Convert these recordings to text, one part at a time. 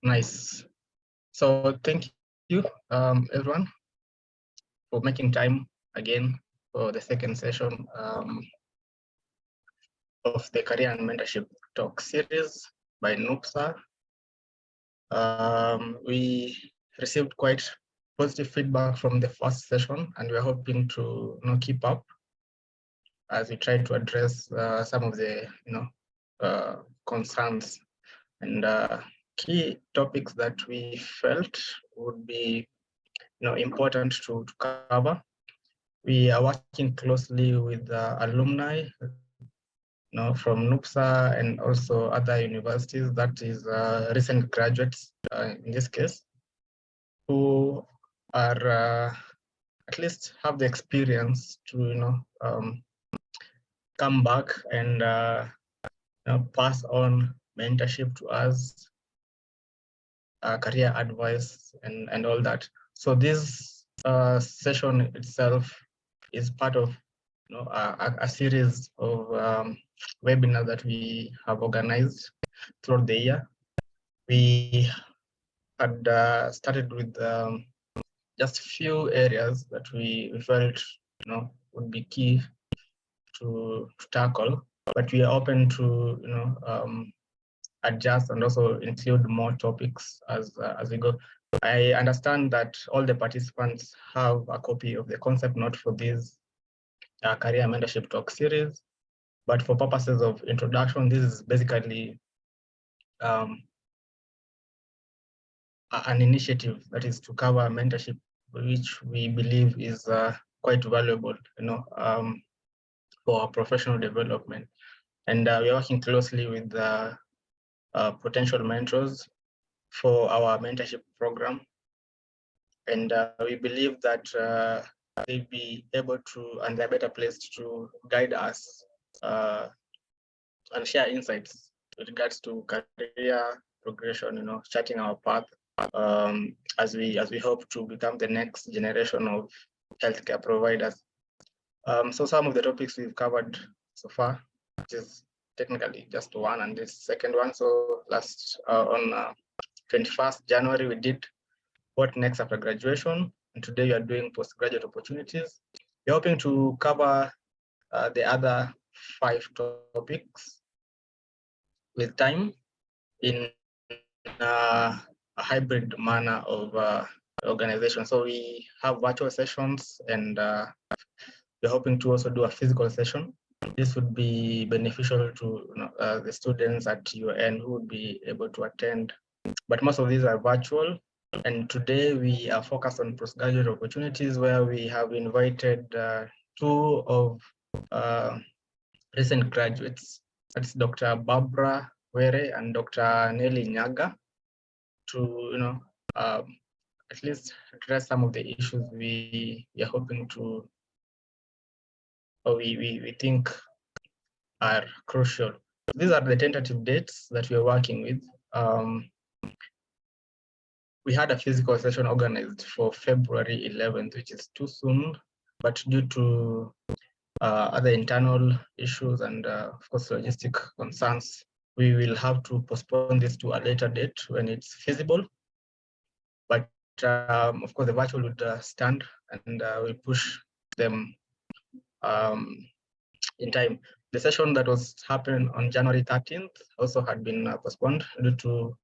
Nice. So thank you, everyone, for making time again for the second session of the Career and Mentorship Talk series by NUPSA. We received quite positive feedback from the first session, and we're hoping to keep up as we try to address some of the concerns and key topics that we felt would be important to cover. We are working closely with alumni from NUPSA and also other universities, that is recent graduates in this case, who are at least have the experience to come back and pass on mentorship to us, career advice and all that. So this session itself is part of a series of webinars that we have organized throughout the year. We had started with just a few areas that we felt would be key to tackle, but we are open to adjust and also include more topics as we go. I understand that all the participants have a copy of the concept note for this career mentorship talk series, but for purposes of introduction, this is basically an initiative that is to cover mentorship, which we believe is quite valuable, for professional development. And we are working closely with potential mentors for our mentorship program. And we believe that they'll be able to, and they're better placed to guide us and share insights with regards to career progression, charting our path as we hope to become the next generation of healthcare providers. So some of the topics we've covered so far, which is technically just one and this second one. So last on 21st January, we did what next after graduation, and today we are doing postgraduate opportunities. We're hoping to cover the other 5 topics with time in a hybrid manner of organization. So we have virtual sessions, and we're hoping to also do a physical session. This would be beneficial to the students at UN who would be able to attend, but most of these are virtual. And today we are focused on postgraduate opportunities, where we have invited 2 of recent graduates. That's Dr. Barbara Were and Dr. Nelly Nyaga, to at least address some of the issues we are hoping to, or we think are crucial. These are the tentative dates that we are working with. We had a physical session organized for February 11th, which is too soon, but due to other internal issues and of course logistic concerns, we will have to postpone this to a later date when it's feasible. But of course the virtual would stand, and we push them in time. The session that was happening on January 13th also had been postponed due to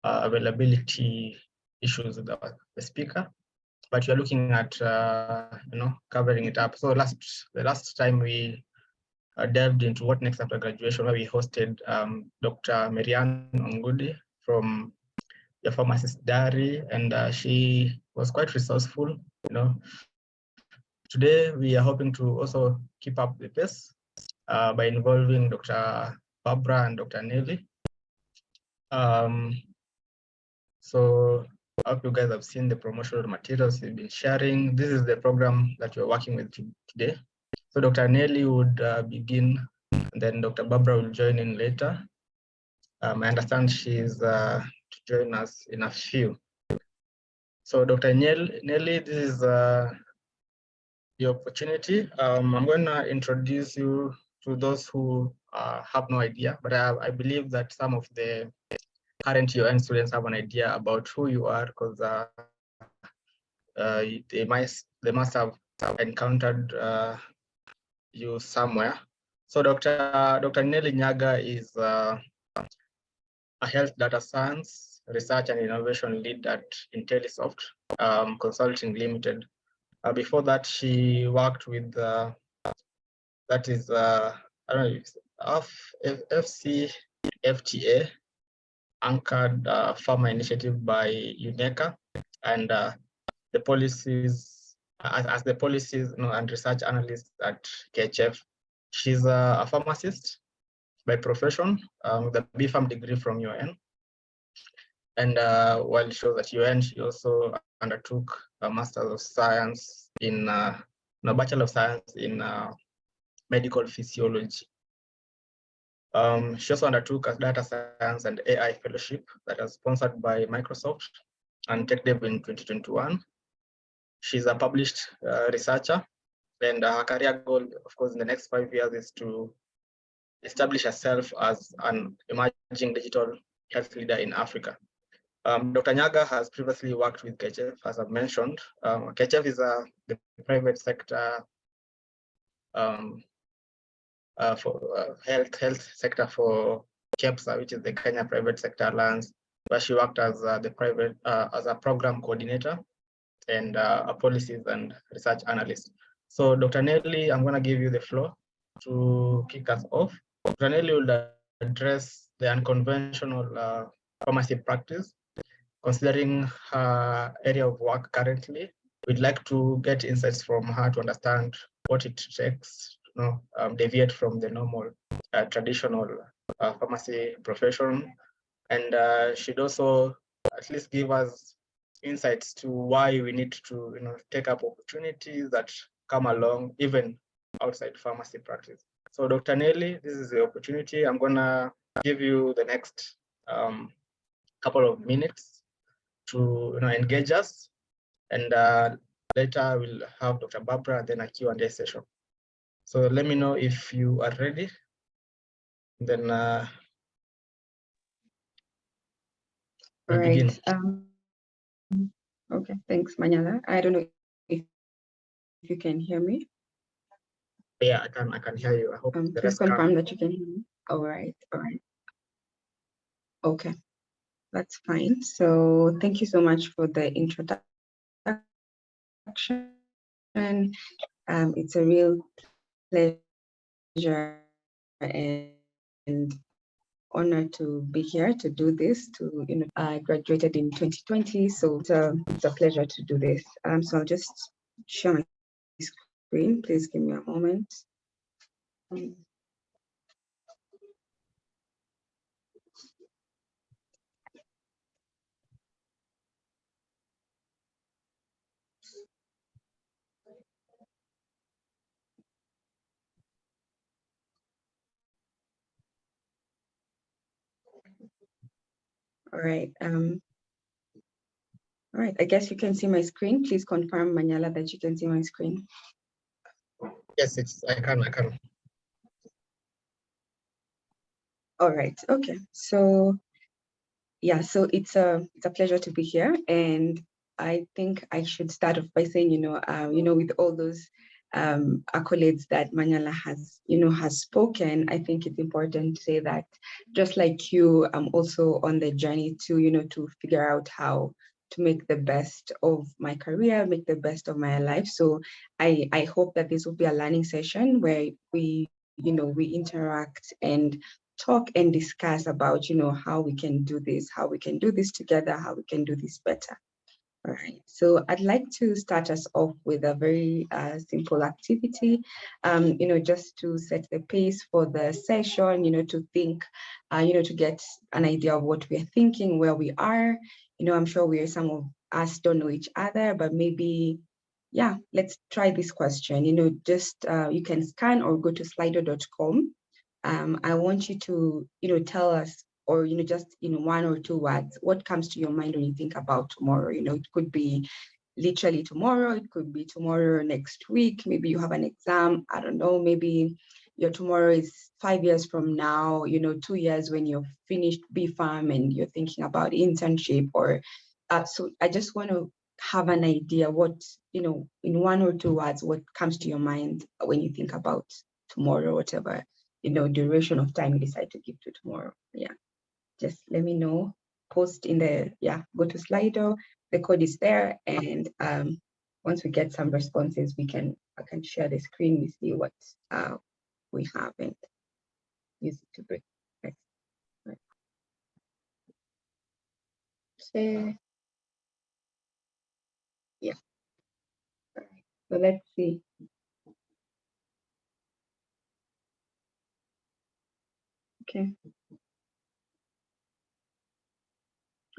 availability issues with the speaker, but we are looking at covering it up. So the last time we delved into what next after graduation, where we hosted Dr. Marianne Ongudi from the Pharmacist Diary, and she was quite resourceful. Today we are hoping to also keep up the pace by involving Dr. Barbara and Dr. Nelly. So I hope you guys have seen the promotional materials we've been sharing. This is the program that we're working with today. So Dr. Nelly would begin, and then Dr. Barbara will join in later. I understand she's to join us in a few. So Dr. Nelly, this is the opportunity. I'm going to introduce you to those who have no idea, but I believe that some of the current UN students have an idea about who you are, because they must have encountered you somewhere. So Dr. Nelly Nyaga is a health data science research and innovation lead at IntelliSoft Consulting Limited. Before that, she worked with I don't know, FCFTA, anchored pharma initiative by UNECA, and the policies as the policies and research analyst at KHF. She's a pharmacist by profession with a BPharm degree from UN. And while she was at UN, she also undertook a Master of Science in Bachelor of Science in Medical Physiology. She also undertook a Data Science and AI Fellowship that was sponsored by Microsoft and TechDev in 2021. She's a published researcher, and her career goal, of course, in the next 5 years is to establish herself as an emerging digital health leader in Africa. Dr. Nyaga has previously worked with KHF, as I've mentioned. KHF is the private sector for health sector for KEPSA, which is the Kenya Private Sector Alliance, where she worked as as a program coordinator and a policies and research analyst. So Dr. Nelly, I'm going to give you the floor to kick us off. Dr. Nelly will address the unconventional pharmacy practice. Considering her area of work currently, we'd like to get insights from her to understand what it takes to deviate from the normal traditional pharmacy profession. And she'd also at least give us insights to why we need to take up opportunities that come along even outside pharmacy practice. So Dr. Nelly, this is the opportunity. I'm gonna give you the next couple of minutes to engage us, and later we'll have Dr. Barbara and then a Q&A session. So let me know if you are ready. Then we'll begin. Okay, thanks, Manyala. I don't know if you can hear me. Yeah, I can hear you. I hope please confirm that you can hear me. All right. Okay, that's fine. So thank you so much for the introduction. It's a real pleasure and honor to be here to do this. I graduated in 2020, so it's a pleasure to do this. So I'll just share my screen. Please give me a moment. All right. All right. I guess you can see my screen. Please confirm, Manyala, that you can see my screen. Yes, I can. All right. Okay. So yeah, so it's a pleasure to be here, and I think I should start off by saying, with all those accolades that Manyala has spoken, I think it's important to say that just like you, I'm also on the journey to figure out how to make the best of my career, make the best of my life. So I hope that this will be a learning session where we interact and talk and discuss about, how we can do this together, how we can do this better. All right, so I'd like to start us off with a very simple activity, just to set the pace for the session, to think, to get an idea of what we're thinking, where we are. I'm sure some of us don't know each other, but maybe, yeah, let's try this question. Just you can scan or go to slido.com. I want you to, tell us, or, just in 1 or 2 words, what comes to your mind when you think about tomorrow? It could be literally tomorrow, it could be tomorrow next week, maybe you have an exam, I don't know, maybe, your tomorrow is 5 years from now, 2 years when you're finished B Farm and you're thinking about internship or so I just want to have an idea what, in 1 or 2 words, what comes to your mind when you think about tomorrow, whatever, duration of time you decide to give to tomorrow. Yeah, just let me know. Post in the, go to Slido, the code is there. And once we get some responses, I can share the screen, we see what we have and use it to break. Share. Yeah. All right. So let's see. Okay.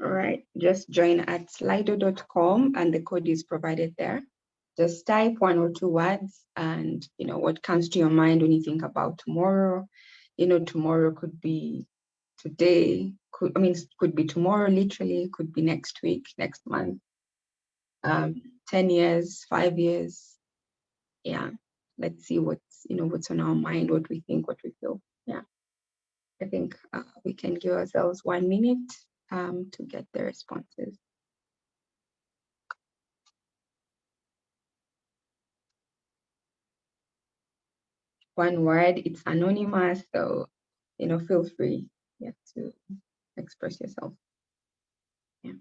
All right. Just join at slido.com and the code is provided there. Just type 1 or 2 words and, what comes to your mind when you think about tomorrow. Tomorrow could be today, could be tomorrow, literally, could be next week, next month, 10 years, 5 years. Yeah. Let's see what's on our mind, what we think, what we feel. Yeah. I think we can give ourselves 1 minute to get the responses. One word, it's anonymous, so feel free to express yourself. Yeah.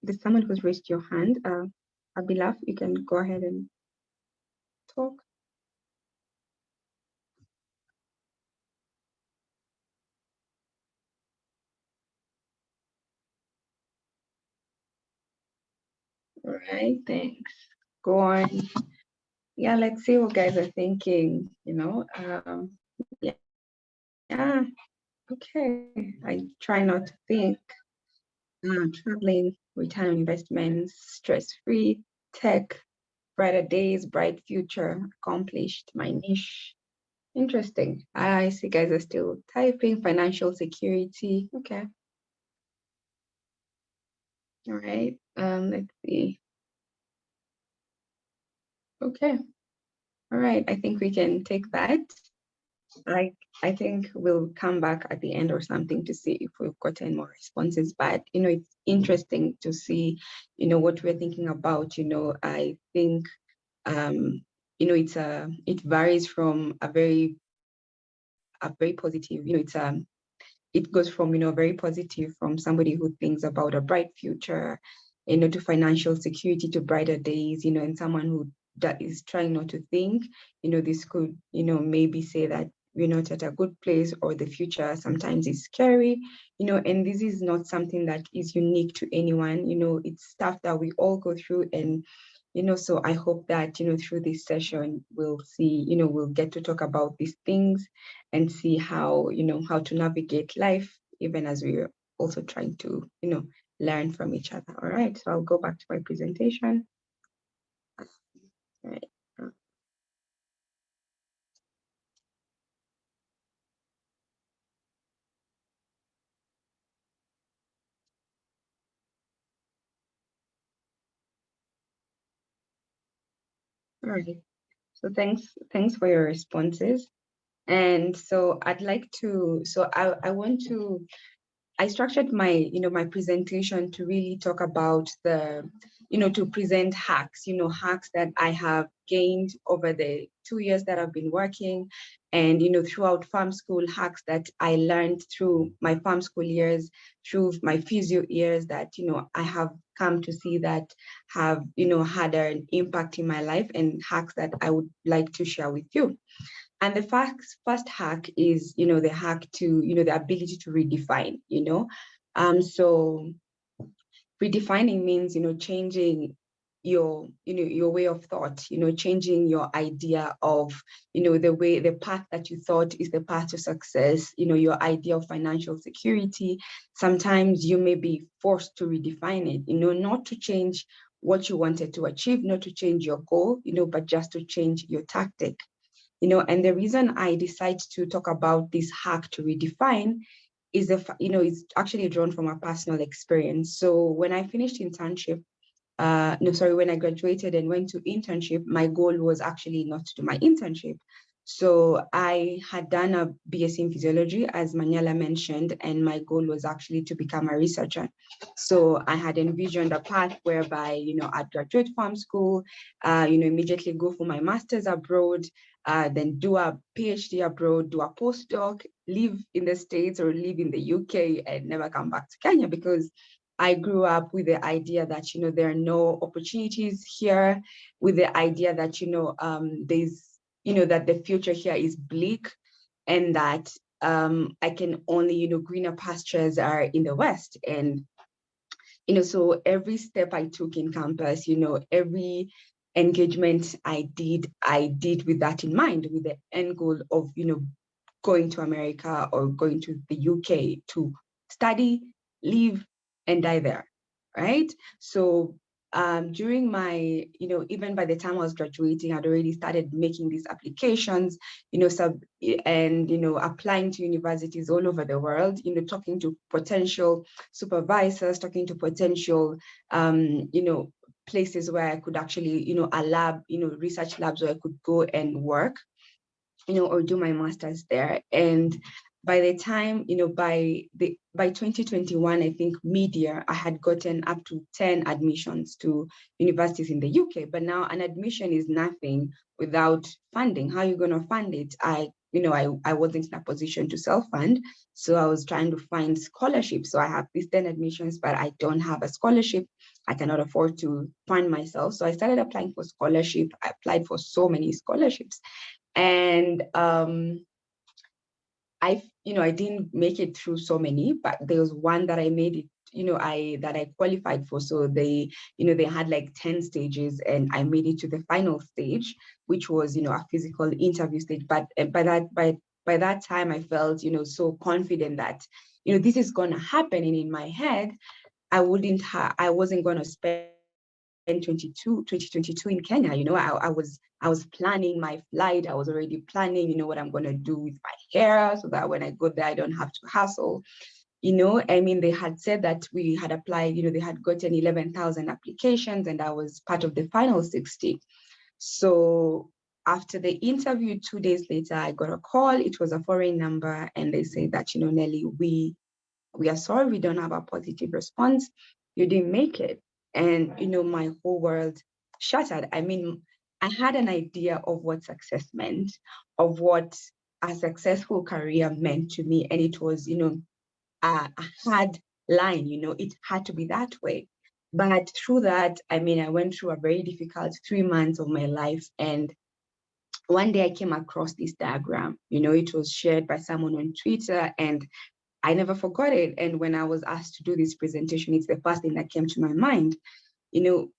There's someone who's raised your hand. Abilaf, you can go ahead and talk. All right, thanks. Go on. Yeah, let's see what guys are thinking, yeah, okay. I try not to think. Traveling, return on investments, stress-free, tech, brighter days, bright future, accomplished, my niche. Interesting. I see guys are still typing, financial security. Okay. All right. Let's see. Okay. All right. I think we can take that. I think we'll come back at the end or something to see if we've gotten more responses. But it's interesting to see, what we're thinking about. I think it varies from a very positive, it goes from, very positive from somebody who thinks about a bright future, to financial security, to brighter days, and someone who that is trying not to think, this could, maybe say that we're not at a good place or the future sometimes is scary, and this is not something that is unique to anyone, it's stuff that we all go through. And so I hope that, through this session, we'll see, we'll get to talk about these things and see how, how to navigate life, even as we're also trying to, learn from each other. All right, so I'll go back to my presentation. All right. All right. So thanks for your responses. And so I'd like to, so I want to, I structured my, my presentation to really talk about the, to present hacks, hacks that I have gained over the 2 years that I've been working, and, throughout farm school, hacks that I learned through my farm school years, through my physio years that, I have come to see that have, had an impact in my life, and hacks that I would like to share with you. And the first hack is, the hack to, the ability to redefine, so redefining means, changing your, your way of thought, changing your idea of, the path that you thought is the path to success, your idea of financial security. Sometimes you may be forced to redefine it, not to change what you wanted to achieve, not to change your goal, but just to change your tactic. And the reason I decide to talk about this hack to redefine is actually drawn from a personal experience. So when I finished internship, when I graduated and went to internship, my goal was actually not to do my internship. So I had done a BSc in physiology, as Maniela mentioned, and my goal was actually to become a researcher. So I had envisioned a path whereby, I'd graduate from school, immediately go for my master's abroad, then do a PhD abroad, do a postdoc, live in the States or live in the UK and never come back to Kenya, because I grew up with the idea that, there are no opportunities here, with the idea that, there's, that the future here is bleak, and that I can only, greener pastures are in the West. And, so every step I took in campus, every engagement I did with that in mind, with the end goal of, going to America or going to the UK to study, live, and die there, right? So during my, even by the time I was graduating, I'd already started making these applications, applying to universities all over the world, talking to potential supervisors, talking to potential, places where I could actually, a lab, research labs where I could go and work, or do my master's there. And by the time, by 2021, I think mid-year, I had gotten up to 10 admissions to universities in the UK. But now an admission is nothing without funding. How are you going to fund it? I wasn't in a position to self-fund. So I was trying to find scholarships. So I have these 10 admissions, but I don't have a scholarship. I cannot afford to fund myself. So I started applying for scholarship. I applied for so many scholarships. And I didn't make it through so many, but there was one that I made it, that I qualified for. So they had like 10 stages, and I made it to the final stage, which was, a physical interview stage. But by that time, I felt, so confident that, this is going to happen. And in my head, I wasn't going to spend 2022 in Kenya. I was planning my flight. I was already planning, what I'm going to do with my hair, so that when I go there, I don't have to hustle. They had said that we had applied, they had gotten 11,000 applications, and I was part of the final 60. So after the interview, 2 days later, I got a call. It was a foreign number, and they said that, Nelly, we are sorry, we don't have a positive response. You didn't make it. And, my whole world shattered. I had an idea of what success meant, of what a successful career meant to me. And it was, a hard line, it had to be that way. But through that, I went through a very difficult 3 months of my life. And one day I came across this diagram, it was shared by someone on Twitter, and I never forgot it. And when I was asked to do this presentation, it's the first thing that came to my mind. It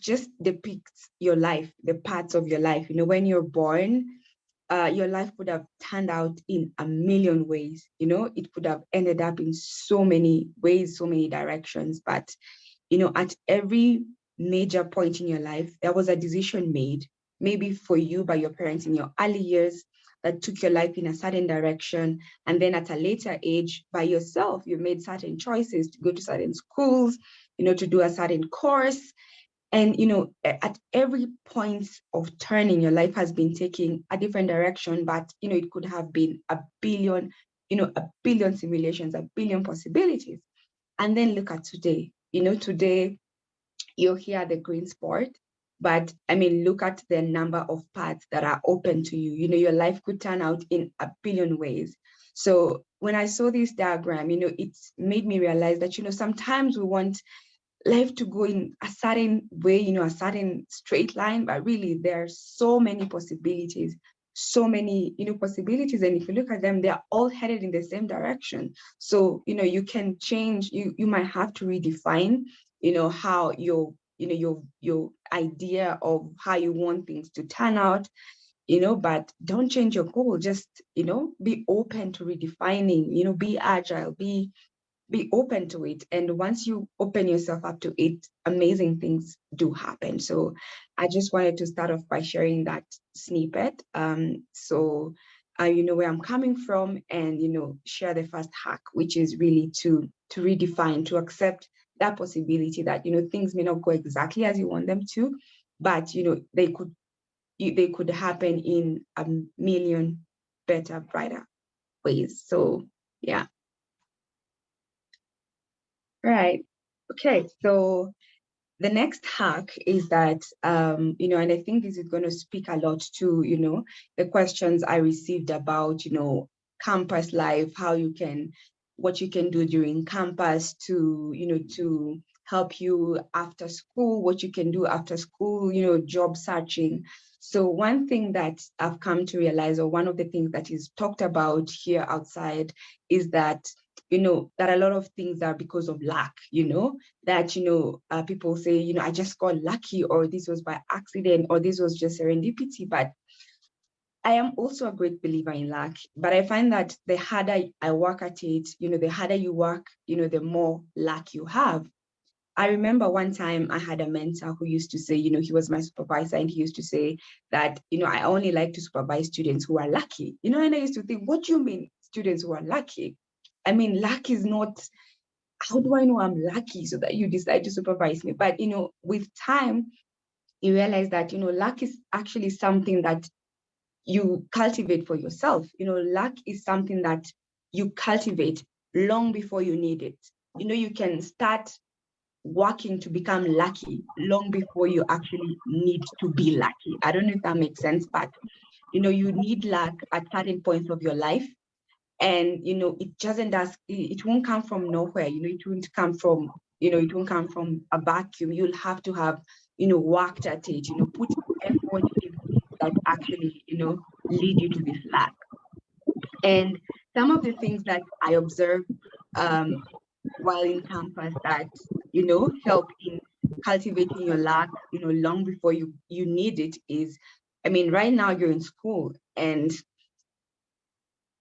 just depicts your life, the parts of your life. When you're born, your life would have turned out in a million ways. It could have ended up in so many ways, so many directions. But, at every major point in your life, there was a decision made, maybe for you by your parents in your early years, that took your life in a certain direction. And then at a later age, by yourself, you made certain choices to go to certain schools, to do a certain course. And, at every point of turning, your life has been taking a different direction, but, it could have been a billion simulations, a billion possibilities. And then look at today. Today you're here at the green sport, but look at the number of paths that are open to you. Your life could turn out in a billion ways. So when I saw this diagram, it made me realize that, sometimes we want life to go in a certain way, a certain straight line, but really there are so many possibilities. And if you look at them, they're all headed in the same direction. So, you can change, you might have to redefine, how your idea of how you want things to turn out, but don't change your goal. Just, be open to redefining, be agile, be open to it. And once you open yourself up to it, amazing things do happen. So I just wanted to start off by sharing that snippet. So where I'm coming from, and, share the first hack, which is really to redefine, to accept that possibility that, things may not go exactly as you want them to, but, they could happen in a million better, brighter ways. So, yeah. Right. Okay. So the next hack is that, and I think this is going to speak a lot to, the questions I received about, campus life, what you can do during campus to, to help you after school, what you can do after school, job searching. So one thing that I've come to realize, or one of the things that is talked about here outside, is that, that a lot of things are because of luck, that, people say, I just got lucky, or this was by accident, or this was just serendipity. But I am also a great believer in luck, but I find that the harder I work at it, the harder you work, the more luck you have. I remember one time I had a mentor who used to say, he was my supervisor, and he used to say that, I only like to supervise students who are lucky, and I used to think, what do you mean students who are lucky? I mean, luck is not, how do I know I'm lucky so that you decide to supervise me? But, with time, you realize that, luck is actually something that you cultivate for yourself. Luck is something that you cultivate long before you need it. You can start working to become lucky long before you actually need to be lucky. I don't know if that makes sense, but, you need luck at certain points of your life. And, it won't come from nowhere. It won't come from, a vacuum. You'll have to have, worked at it, put effort in things that actually, lead you to this luck. And some of the things that I observed while in campus that, help in cultivating your luck, long before you need it is, right now you're in school, and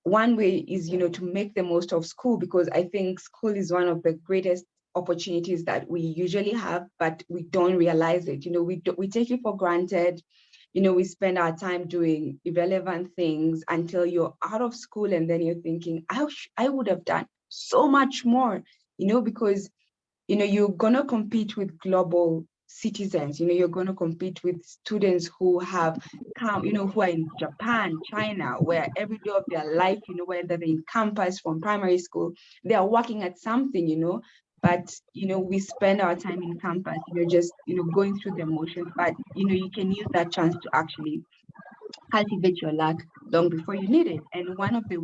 one way is, to make the most of school, because I think school is one of the greatest opportunities that we usually have, but we don't realize it. We take it for granted. We spend our time doing irrelevant things until you're out of school, and then you're thinking, I would have done so much more, because, you're going to compete with global citizens. You're going to compete with students who have come, who are in Japan, China, where every day of their life, whether they're in campus from primary school, they are working at something, but, we spend our time in campus, just, going through the motions. But, you can use that chance to actually cultivate your luck long before you need it. And one of the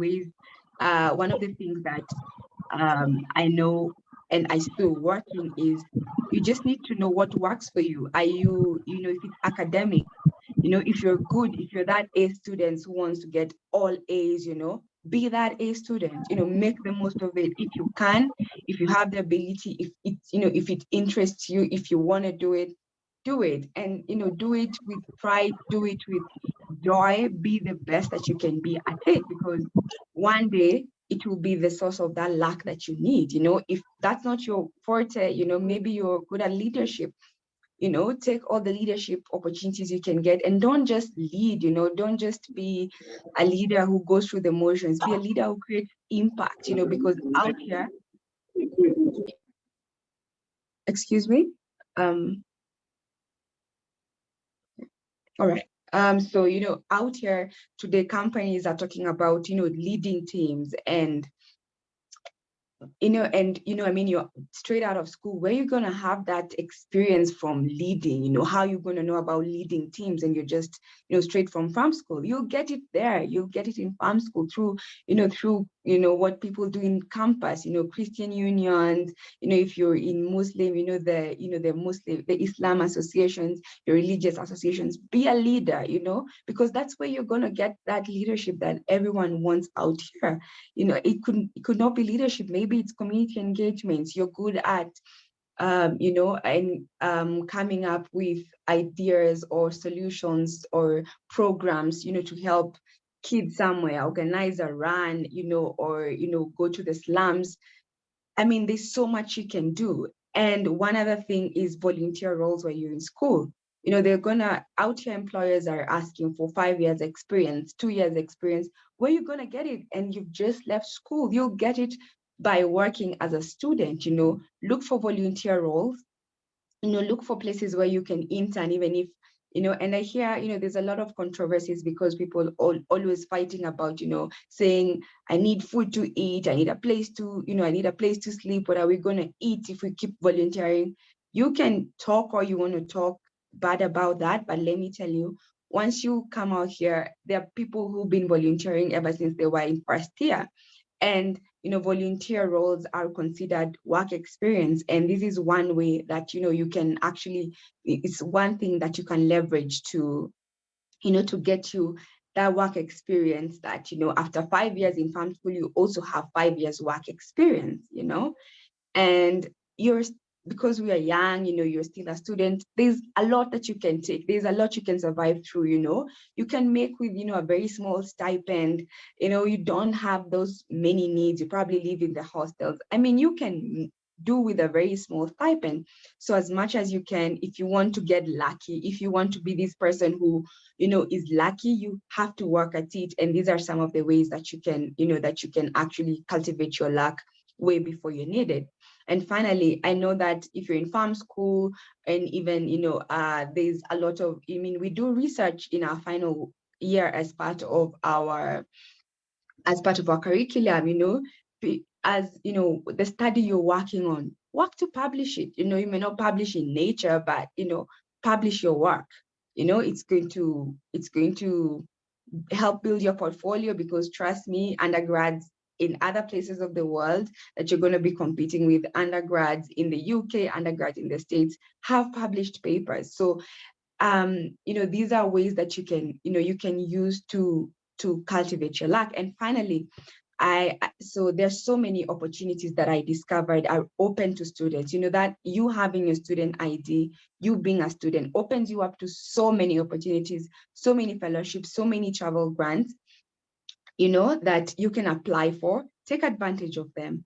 things that I know, and I still working, is you just need to know what works for you. Are you, if it's academic, if you're good, if you're that A student who wants to get all A's, be that A student, make the most of it. If you can, if you have the ability, if if it interests you, if you want to do it, do it. And, do it with pride, do it with joy, be the best that you can be at it, because one day it will be the source of that luck that you need. If that's not your forte, maybe you're good at leadership, take all the leadership opportunities you can get, and don't just lead, don't just be a leader who goes through the motions, be a leader who creates impact, because out here, excuse me, all right. So, out here today, companies are talking about, leading teams, and you're straight out of school. Where you're going to have that experience from leading, how you're going to know about leading teams, and you're just, straight from farm school. You'll get it there. You'll get it in farm school through what people do in campus, Christian unions, if you're in Muslim, the Islam associations, your religious associations, be a leader, because that's where you're going to get that leadership that everyone wants out here. It could not be leadership. Maybe it's community engagements. You're good at, coming up with ideas or solutions or programs, to help kids somewhere, organize a run, or, go to the slums. There's so much you can do. And one other thing is volunteer roles while you're in school. out here employers are asking for 5 years experience, 2 years experience. Where are you gonna get it? And you've just left school. You'll get it by working as a student. Look for volunteer roles, look for places where you can intern, even if, and I hear, there's a lot of controversies because people always fighting about, saying, I need food to eat, I need a place to, I need a place to sleep. What are we going to eat if we keep volunteering? You can talk all you want to talk bad about that, but let me tell you, once you come out here, there are people who've been volunteering ever since they were in first year. And volunteer roles are considered work experience, and this is one way that you can actually, it's one thing that you can leverage to to get you that work experience that after 5 years in farm school you also have 5 years work experience. And because we are young, you're still a student, there's a lot that you can take, there's a lot you can survive through. You can make with a very small stipend. You don't have those many needs, you probably live in the hostels. I mean, you can do with a very small stipend. So as much as you can, if you want to get lucky, if you want to be this person who is lucky, you have to work at it. And these are some of the ways that you can actually cultivate your luck way before you need it. And finally, I know that if you're in farm school, and even, there's a lot of, we do research in our final year as part of our curriculum, as the study you're working on, work to publish it. You may not publish in Nature, but publish your work. It's going to help build your portfolio, because trust me, undergrads in other places of the world that you're going to be competing with, undergrads in the UK, undergrads in the States, have published papers. So these are ways that you can use to cultivate your luck. And finally, so there's so many opportunities that I discovered are open to students. That you having a student ID, you being a student, opens you up to so many opportunities, so many fellowships, so many travel grants, that you can apply for. Take advantage of them.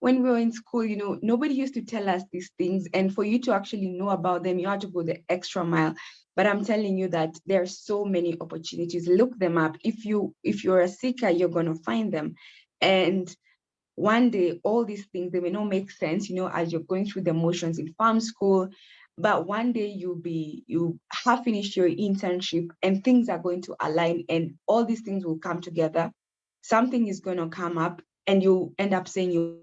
When we were in school, nobody used to tell us these things, and for you to actually know about them, you had to go the extra mile. But I'm telling you that there are so many opportunities. Look them up. If you're a seeker, you're going to find them. And one day, all these things, they may not make sense, as you're going through the motions in farm school, but one day you have finished your internship and things are going to align, and all these things will come together. Something is going to come up and you end up saying you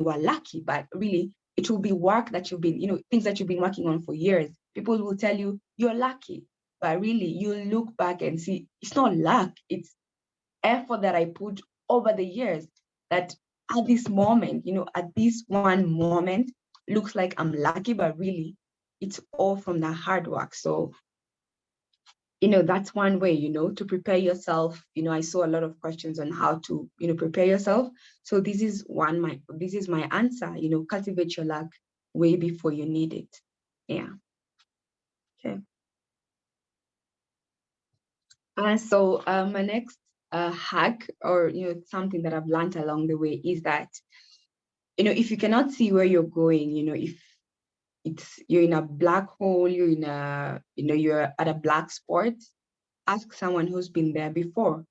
are lucky, but really it will be work that you've been, things that you've been working on for years. People will tell you you're lucky, but really you look back and see it's not luck, it's effort that I put over the years, that at this moment, at this one moment, looks like I'm lucky, but really it's all from the hard work. So, that's one way, to prepare yourself. I saw a lot of questions on how to, prepare yourself. So this is my answer, cultivate your luck way before you need it. Yeah. Okay. So my next hack, or something that I've learned along the way, is that if you cannot see where you're going, if you're in a black hole, you're at a black spot, ask someone who's been there before.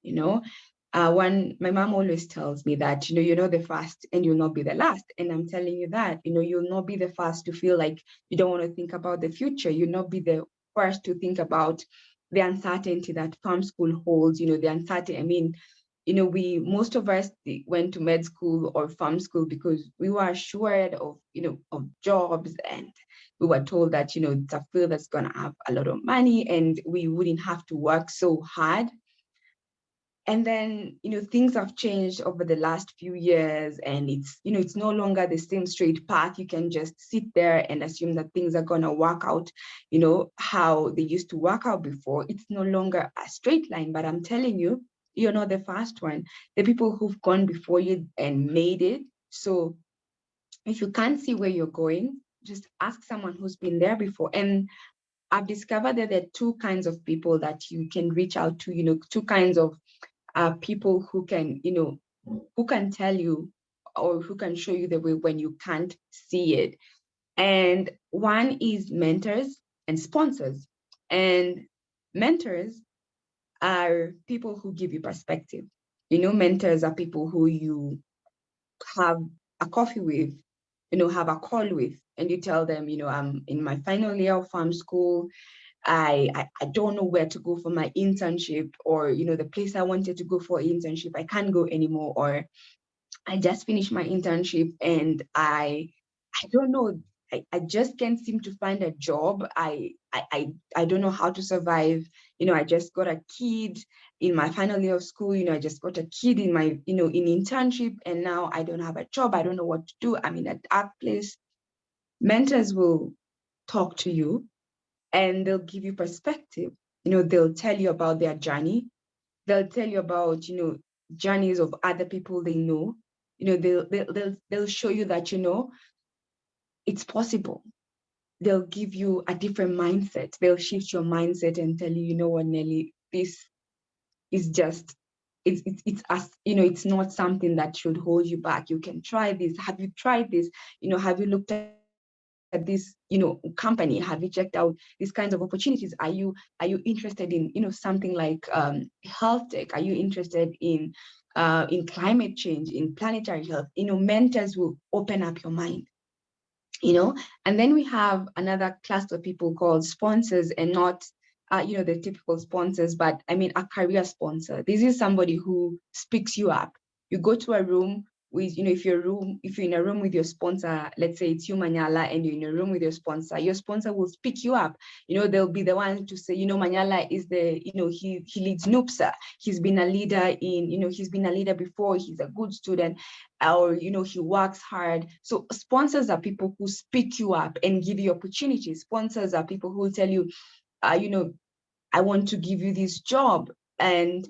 My mom always tells me that you're not the first and you'll not be the last, and I'm telling you that you'll not be the first to feel like you don't want to think about the future. You'll not be the first to think about the uncertainty that farm school holds. The uncertainty. Most of us went to med school or farm school because we were assured of jobs, and we were told that it's a field that's going to have a lot of money and we wouldn't have to work so hard. And then things have changed over the last few years, and it's no longer the same straight path. You can just sit there and assume that things are going to work out how they used to work out before. It's no longer a straight line. But I'm telling you, you're not the first one. The people who've gone before you and made it. So if you can't see where you're going, just ask someone who's been there before. And I've discovered that there are two kinds of people that you can reach out to, two kinds of people who can, who can tell you or who can show you the way when you can't see it. And one is mentors. and sponsors. And mentors are people who give you perspective. Mentors are people who you have a coffee with, have a call with, and you tell them, I'm in my final year of farm school. I don't know where to go for my internship, or, the place I wanted to go for internship, I can't go anymore, or I just finished my internship and I don't know, I just can't seem to find a job. I don't know how to survive. I just got a kid in my final year of school. I just got a kid in my, in internship, and now I don't have a job. I don't know what to do. I'm in a dark place. Mentors will talk to you and they'll give you perspective. They'll tell you about their journey. They'll tell you about, journeys of other people they know. They'll show you that, it's possible. They'll give you a different mindset. They'll shift your mindset and tell you, you know what, Nelly, this is just, it's us, it's not something that should hold you back. You can try this. Have you tried this? Have you looked at this, company? Have you checked out these kinds of opportunities? Are you interested in, something like health tech? Are you interested in climate change, in planetary health? Mentors will open up your mind. And then we have another class of people called sponsors, and not, the typical sponsors, but I mean, a career sponsor. This is somebody who speaks you up. You go to a room with, if you're in a room with your sponsor, let's say it's you, Manyala, and you're in a room with your sponsor will speak you up. They'll be the one to say, Manyala is the, he leads NUPSA. He's been a leader he's been a leader before. He's a good student, or, he works hard. So sponsors are people who speak you up and give you opportunities. Sponsors are people who will tell you, I want to give you this job. And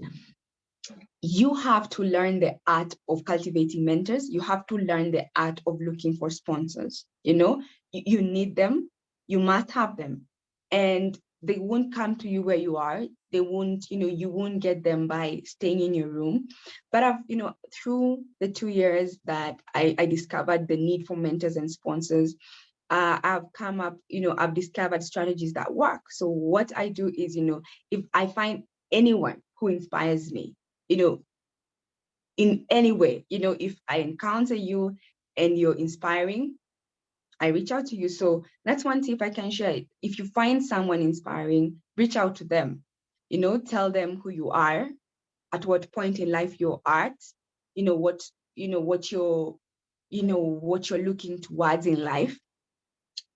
you have to learn the art of cultivating mentors. You have to learn the art of looking for sponsors. You need them. You must have them. And they won't come to you where you are. They won't, you won't get them by staying in your room. But I've, through the 2 years that I discovered the need for mentors and sponsors, I've come up, I've discovered strategies that work. So what I do is, if I find anyone who inspires me, in any way, if I encounter you and you're inspiring, I reach out to you. So that's one tip I can share. If you find someone inspiring, reach out to them, tell them who you are, at what point in life you're at, what you're looking towards in life.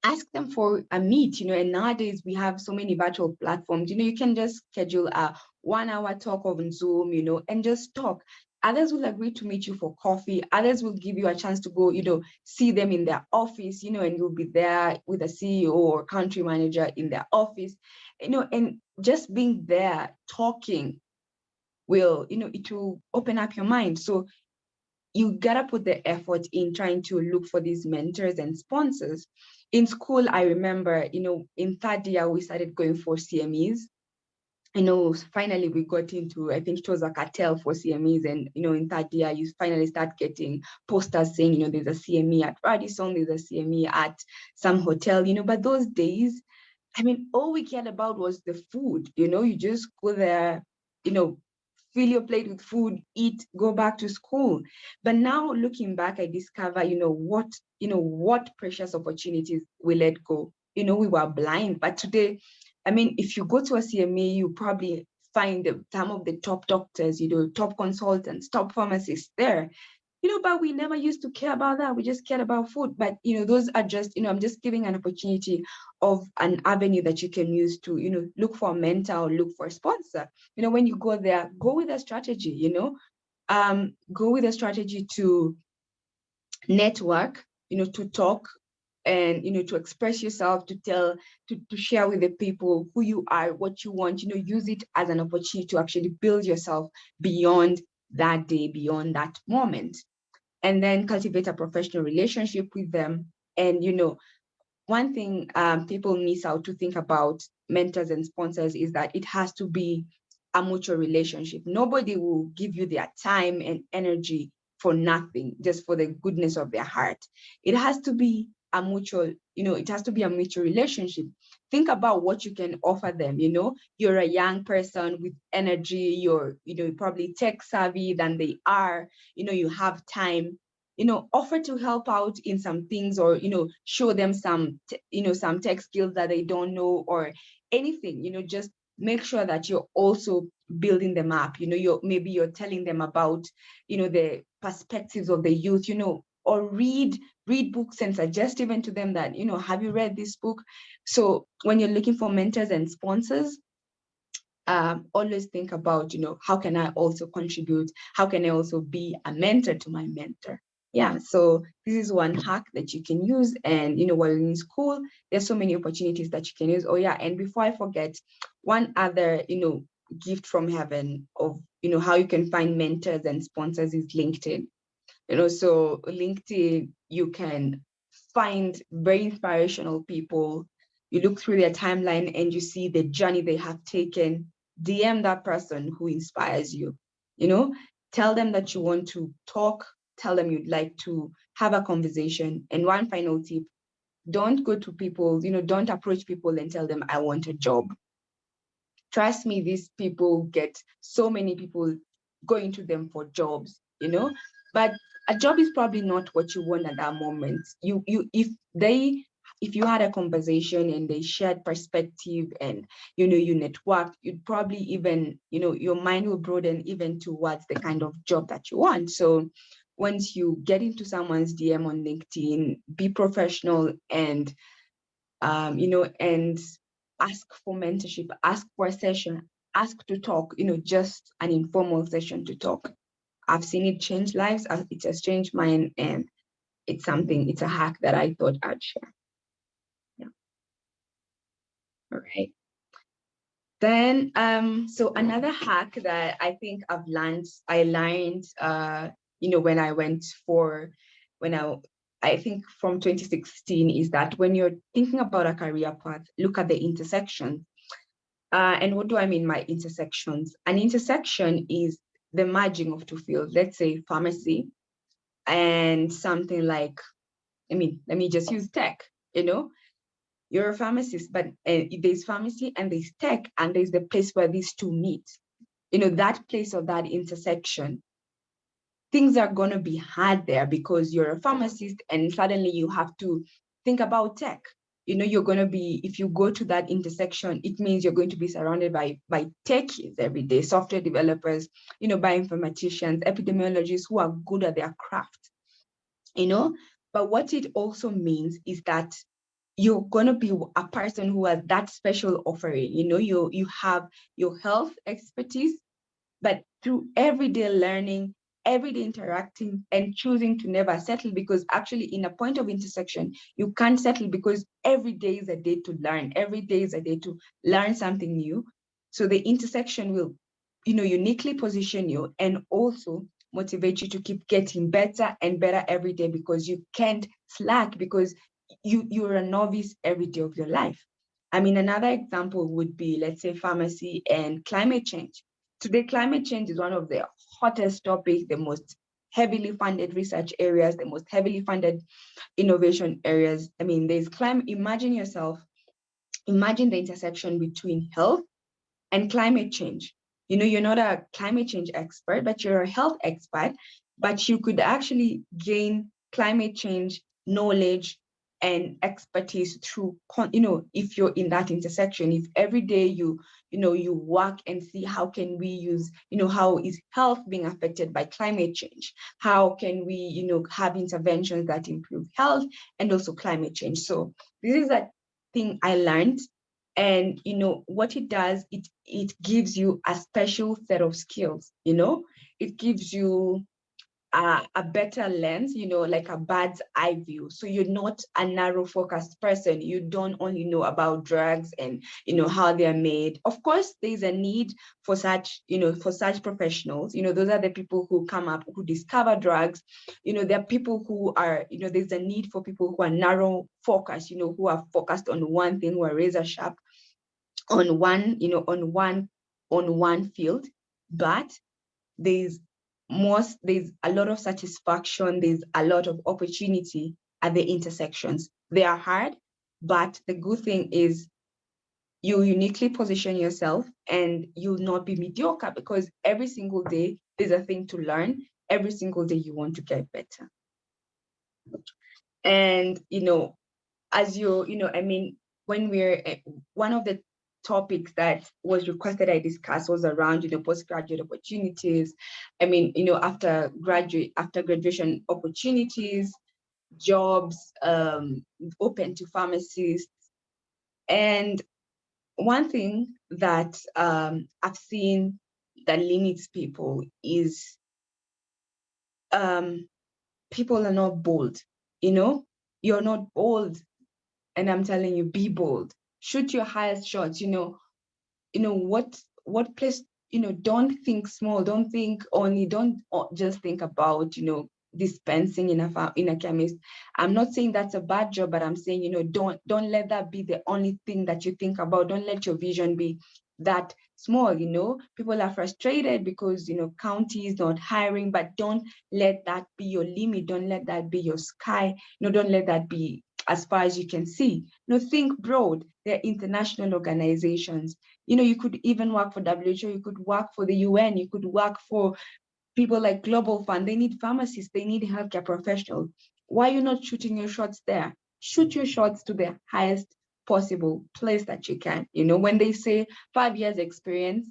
Ask them for a meet, and nowadays we have so many virtual platforms, you can just schedule a 1 hour talk on Zoom, and just talk. Others will agree to meet you for coffee. Others will give you a chance to go, see them in their office, and you'll be there with a CEO or country manager in their office, and just being there talking will, it will open up your mind. So you gotta put the effort in trying to look for these mentors and sponsors. In school, I remember, in third year, we started going for CMEs. Finally we got into, I think it was a cartel for CMEs. And, in third year, you finally start getting posters saying, there's a CME at Radisson, there's a CME at some hotel, but those days, I mean, all we cared about was the food, you just go there, fill your plate with food, eat, go back to school. But now looking back, I discover, what precious opportunities we let go. We were blind, but today, I mean, if you go to a CMA, you probably find some of the top doctors, top consultants, top pharmacists there. But we never used to care about that. We just cared about food. But, those are just, I'm just giving an opportunity of an avenue that you can use to, look for a mentor or look for a sponsor. When you go there, go with a strategy, go with a strategy to network, to talk and, to express yourself, to share with the people who you are, what you want, use it as an opportunity to actually build yourself beyond that day, beyond that moment. And then cultivate a professional relationship with them. And, one thing people miss out to think about mentors and sponsors is that it has to be a mutual relationship. Nobody will give you their time and energy for nothing, just for the goodness of their heart. It has to be a mutual, it has to be a mutual relationship. think about what you can offer them. You're a young person with energy, you're probably tech savvy than they are, you have time, offer to help out in some things, or show them some some tech skills that they don't know, or anything. Just make sure that you're also building them up. Maybe you're telling them about the perspectives of the youth, or read books and suggest even to them that, have you read this book? So when you're looking for mentors and sponsors, always think about, how can I also contribute? How can I also be a mentor to my mentor? Yeah, so this is one hack that you can use. And, while in school, there's so many opportunities that you can use. Oh yeah, and before I forget, one other, gift from heaven of, how you can find mentors and sponsors is LinkedIn. So LinkedIn, you can find very inspirational people. You look through their timeline and you see the journey they have taken. DM that person who inspires you. Tell them that you want to talk. Tell them you'd like to have a conversation. And one final tip: don't go to people. Don't approach people and tell them, I want a job. Trust me, these people get so many people going to them for jobs, but a job is probably not what you want at that moment. If you had a conversation and they shared perspective and you networked, you'd probably even, your mind will broaden even towards the kind of job that you want. So once you get into someone's DM on LinkedIn, be professional and and ask for mentorship, ask for a session, ask to talk, just an informal session to talk. I've seen it change lives. It has changed mine, and it's a hack that I thought I'd share. Yeah. All right. Then, so another hack that I think I learned, when I went I think from 2016, is that when you're thinking about a career path, look at the intersections. And what do I mean by intersections? An intersection is the merging of two fields, let's say pharmacy and something like, let me just use tech, you're a pharmacist, but there's pharmacy and there's tech, and there's the place where these two meet. That place of that intersection, things are going to be hard there because you're a pharmacist and suddenly you have to think about tech. You're going to be, if you go to that intersection, it means you're going to be surrounded by techies every day, software developers, bioinformaticians, epidemiologists who are good at their craft, But what it also means is that you're going to be a person who has that special offering. You have your health expertise, but through everyday learning, everyday interacting, and choosing to never settle, because actually in a point of intersection, you can't settle because every day is a day to learn. Every day is a day to learn something new. So the intersection will, uniquely position you and also motivate you to keep getting better and better every day, because you can't slack, because you're a novice every day of your life. Another example would be, let's say, pharmacy and climate change. Today, climate change is one of the hottest topics, the most heavily funded research areas, the most heavily funded innovation areas. There's climate. Imagine the intersection between health and climate change. You're not a climate change expert, but you're a health expert, but you could actually gain climate change knowledge and expertise through, if you're in that intersection, if every day you work and see how can we use, how is health being affected by climate change? How can we, have interventions that improve health and also climate change? So this is a thing I learned. And what it does, it gives you a special set of skills. It gives you a better lens, like a bird's eye view. So you're not a narrow focused person. You don't only know about drugs and how they're made. Of course, there's a need for such professionals. Those are the people who come up, who discover drugs. There are people who are, there's a need for people who are narrow focused, who are focused on one thing, who are razor sharp on one, on one field. But there's a lot of satisfaction, there's a lot of opportunity at the intersections. They are hard, but the good thing is you uniquely position yourself and you'll not be mediocre, because every single day there's a thing to learn. Every single day you want to get better. And, as I mean, when one of the topics that was requested I discuss was around, postgraduate opportunities. I mean, after graduation opportunities, jobs, open to pharmacists. And one thing that I've seen that limits people is people are not bold. You're not bold. And I'm telling you, be bold. Shoot your highest shots. What place, don't think small. Don't just think about, dispensing in a chemist. I'm not saying that's a bad job, but I'm saying, don't let that be the only thing that you think about. Don't let your vision be that small. People are frustrated because, county is not hiring, but don't let that be your limit. Don't let that be your sky. Don't let that be as far as you can see. Think broad. There are international organizations. You could even work for WHO, you could work for the UN, you could work for people like Global Fund. They need pharmacists, they need healthcare professionals. Why are you not shooting your shots there? Shoot your shots to the highest possible place that you can. When they say 5 years experience,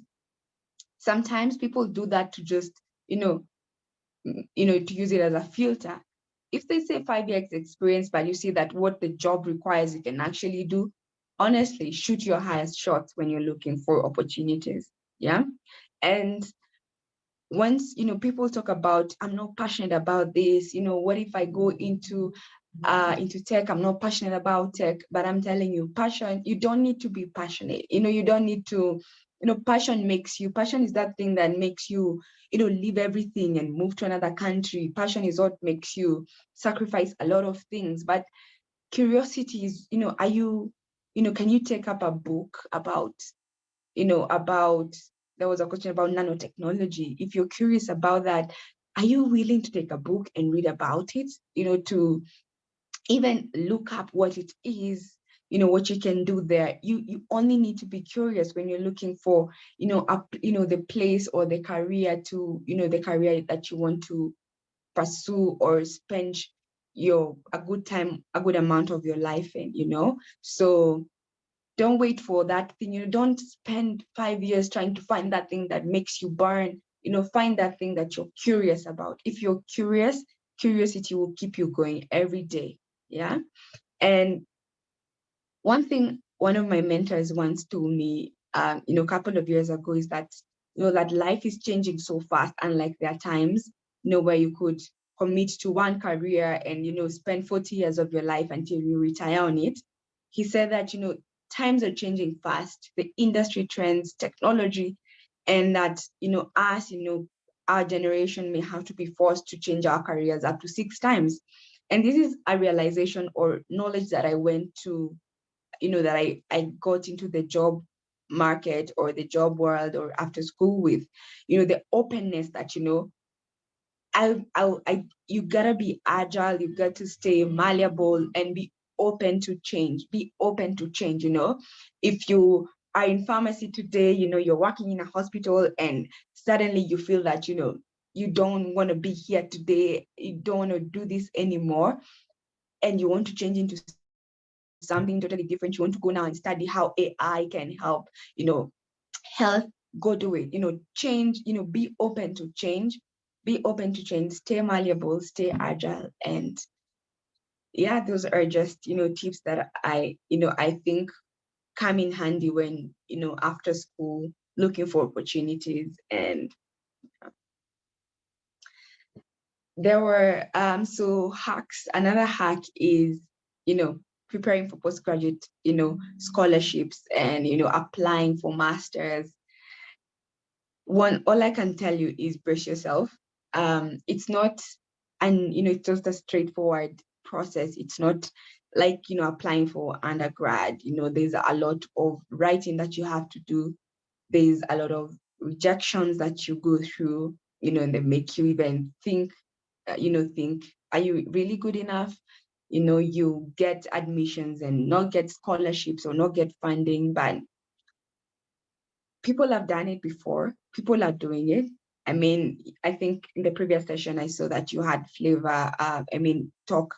sometimes people do that to just, to use it as a filter. If they say 5 years experience, but you see that what the job requires you can actually do, honestly, shoot your highest shots when you're looking for opportunities. Yeah. And once, people talk about, I'm not passionate about this, what if I go into tech? I'm not passionate about tech. But I'm telling you, passion, you don't need to be passionate. You don't need to, passion is that thing that makes you, leave everything and move to another country. Passion is what makes you sacrifice a lot of things. But curiosity is, are you, can you take up a book about, there was a question about nanotechnology. If you're curious about that, are you willing to take a book and read about it, to even look up what it is, what you can do there? You only need to be curious when you're looking for, the place or the career to, the career that you want to pursue or spend a good amount of your life in, So don't wait for that thing. Don't spend 5 years trying to find that thing that makes you burn. Find that thing that you're curious about. If you're curious, curiosity will keep you going every day. Yeah. And one thing one of my mentors once told me, a couple of years ago, is that, that life is changing so fast. Unlike there are times, where you could commit to one career and, spend 40 years of your life until you retire on it. He said that, times are changing fast, the industry trends, technology, and that, us, our generation may have to be forced to change our careers up to 6 times. And this is a realization or knowledge that I went to, that I got into the job market or the job world or after school with, the openness that, you gotta be agile, you got to stay malleable and be open to change. Be open to change. If you are in pharmacy today, you're working in a hospital and suddenly you feel that, you don't want to be here today, you don't want to do this anymore, and you want to change into something totally different. You want to go now and study how AI can help, health, go do it. Change, be open to change. Be open to change, stay malleable, stay agile. And yeah, those are just, tips that I think come in handy when, after school, looking for opportunities. And there were, so hacks. Another hack is, preparing for postgraduate, scholarships and, applying for masters. All I can tell you is brace yourself. It's not, and it's just a straightforward process. It's not like, applying for undergrad. There's a lot of writing that you have to do. There's a lot of rejections that you go through, and they make you even think, are you really good enough? You get admissions and not get scholarships or not get funding, but people have done it before. People are doing it. I mean, I think in the previous session, I saw that you had Flavor, talk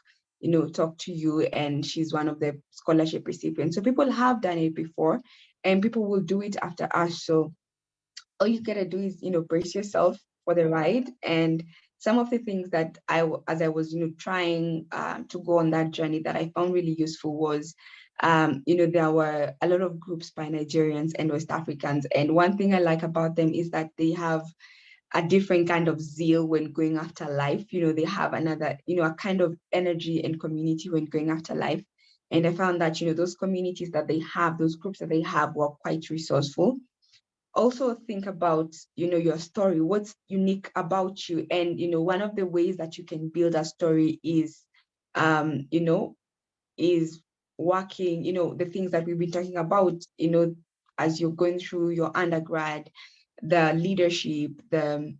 to you, and she's one of the scholarship recipients. So people have done it before, and people will do it after us. So all you gotta do is, brace yourself for the ride. And some of the things that as I was, trying to go on that journey, that I found really useful was, there were a lot of groups by Nigerians and West Africans. And one thing I like about them is that they have a different kind of zeal when going after life. They have another, a kind of energy and community when going after life. And I found that, those communities that they have, those groups that they have, were quite resourceful. Also think about, your story, what's unique about you. And, one of the ways that you can build a story is, is working, the things that we've been talking about, as you're going through your undergrad, the leadership, the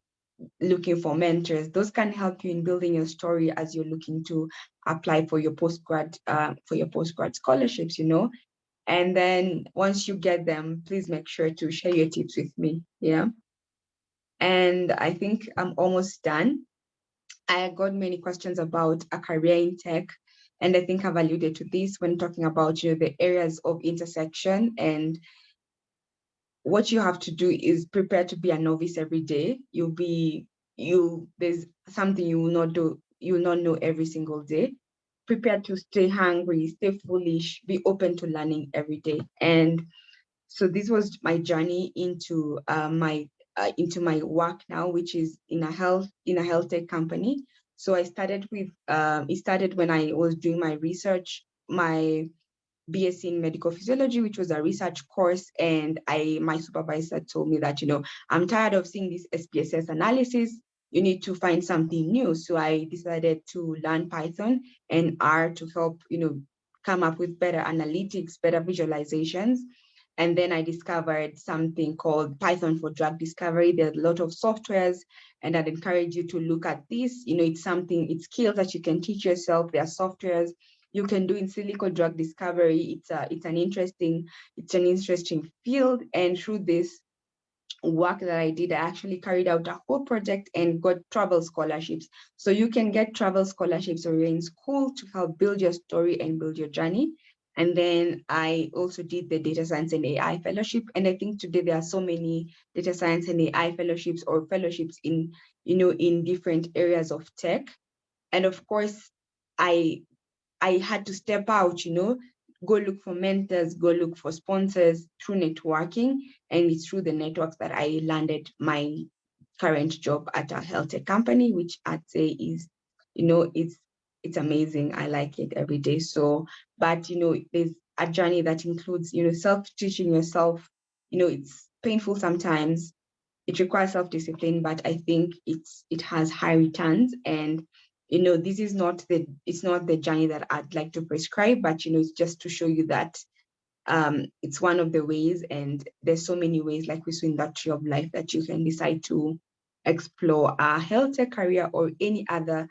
looking for mentors, those can help you in building your story as you're looking to apply for your postgrad scholarships, And then once you get them, please make sure to share your tips with me. Yeah. And I think I'm almost done. I got many questions about a career in tech. And I think I've alluded to this when talking about, the areas of intersection. And what you have to do is prepare to be a novice every day. There's something you will not do, you will not know every single day. Prepare to stay hungry, stay foolish, be open to learning every day. And so this was my journey into my work now, which is in a health tech company. So I started with it started when I was doing my research, my BSc in medical physiology, which was a research course. And my supervisor told me that, I'm tired of seeing this SPSS analysis. You need to find something new. So I decided to learn Python and R to help, come up with better analytics, better visualizations. And then I discovered something called Python for drug discovery. There's a lot of softwares, and I'd encourage you to look at this. It's skills that you can teach yourself. There are softwares you can do in silico drug discovery. It's an interesting field. And through this work that I did, I actually carried out a whole project and got travel scholarships. So you can get travel scholarships or you're in school to help build your story and build your journey. And then I also did the data science and AI fellowship. And I think today there are so many data science and AI fellowships or fellowships in different areas of tech. And of course, I had to step out, go look for mentors, go look for sponsors through networking. And it's through the networks that I landed my current job at a health tech company, which I'd say is, it's amazing. I like it every day. So, but, there's a journey that includes, self-teaching yourself. It's painful sometimes. It requires self-discipline, but I think it has high returns. And this is it's not the journey that I'd like to prescribe, but it's just to show you that it's one of the ways, and there's so many ways, like we saw in that tree of life, that you can decide to explore a health tech career or any other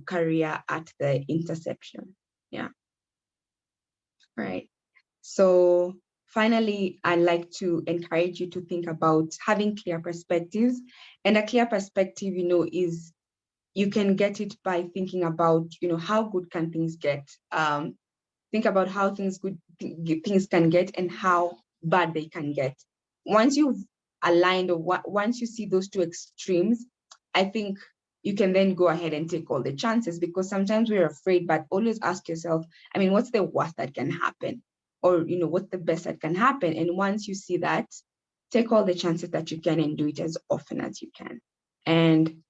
career at the intersection. Yeah. Right. So finally, I'd like to encourage you to think about having clear perspectives. And a clear perspective, is you can get it by thinking about, how good can things get? Think about how things can get and how bad they can get. Once you've aligned, or once you see those two extremes, I think you can then go ahead and take all the chances, because sometimes we're afraid, but always ask yourself, what's the worst that can happen? Or, what's the best that can happen? And once you see that, take all the chances that you can and do it as often as you can. And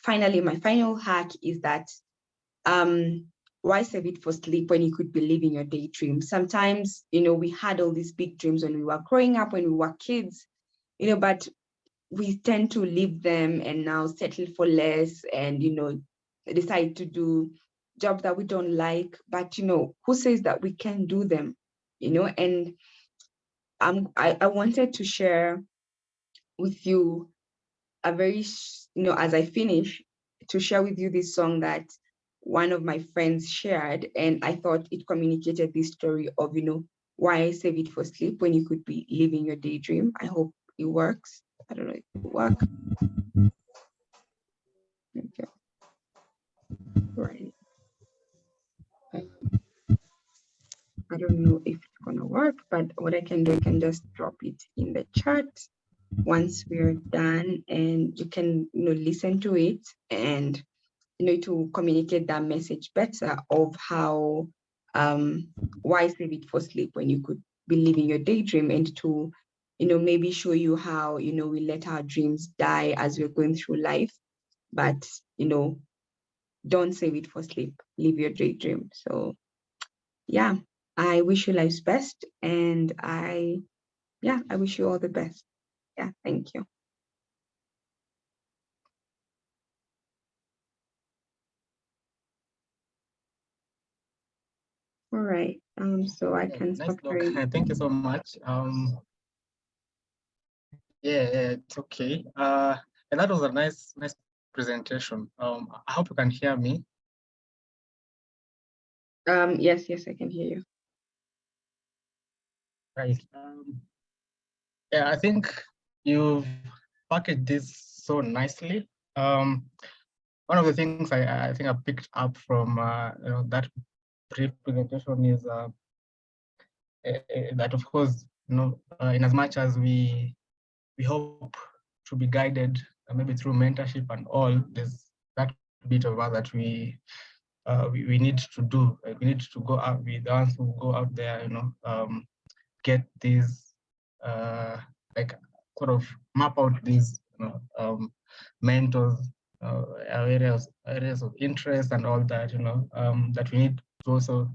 finally, my final hack is that why save it for sleep when you could be living your daydream? Sometimes, we had all these big dreams when we were growing up, when we were kids, but we tend to leave them and now settle for less and, decide to do jobs that we don't like. But, who says that we can do them? And I wanted to share with you a very, as I finish, to share with you this song that one of my friends shared, and I thought it communicated this story of, why save it for sleep when you could be living your daydream. I hope it works. I don't know if it works. Okay. Right. I don't know if it's gonna work, but what I can do, I can just drop it in the chat once we're done, and you can listen to it and to communicate that message better of how why save it for sleep when you could be living your daydream, and to maybe show you how we let our dreams die as we're going through life, but don't save it for sleep, live your daydream. So yeah, I wish you life's best, and I wish you all the best. Yeah, thank you. All right. So I can Nice stop talk. sharing. Thank you so much. Yeah, it's okay. And that was a nice presentation. I hope you can hear me. Yes, I can hear you. Right. Yeah, I think you've packaged this so nicely. One of the things I think I picked up from that brief presentation is that, of course, in as much as we hope to be guided maybe through mentorship and all, there's that bit of us that we need to do. We need to go out with the ones who go out there, get these like sort of map out these mentors, areas of interest and all that, that we need to also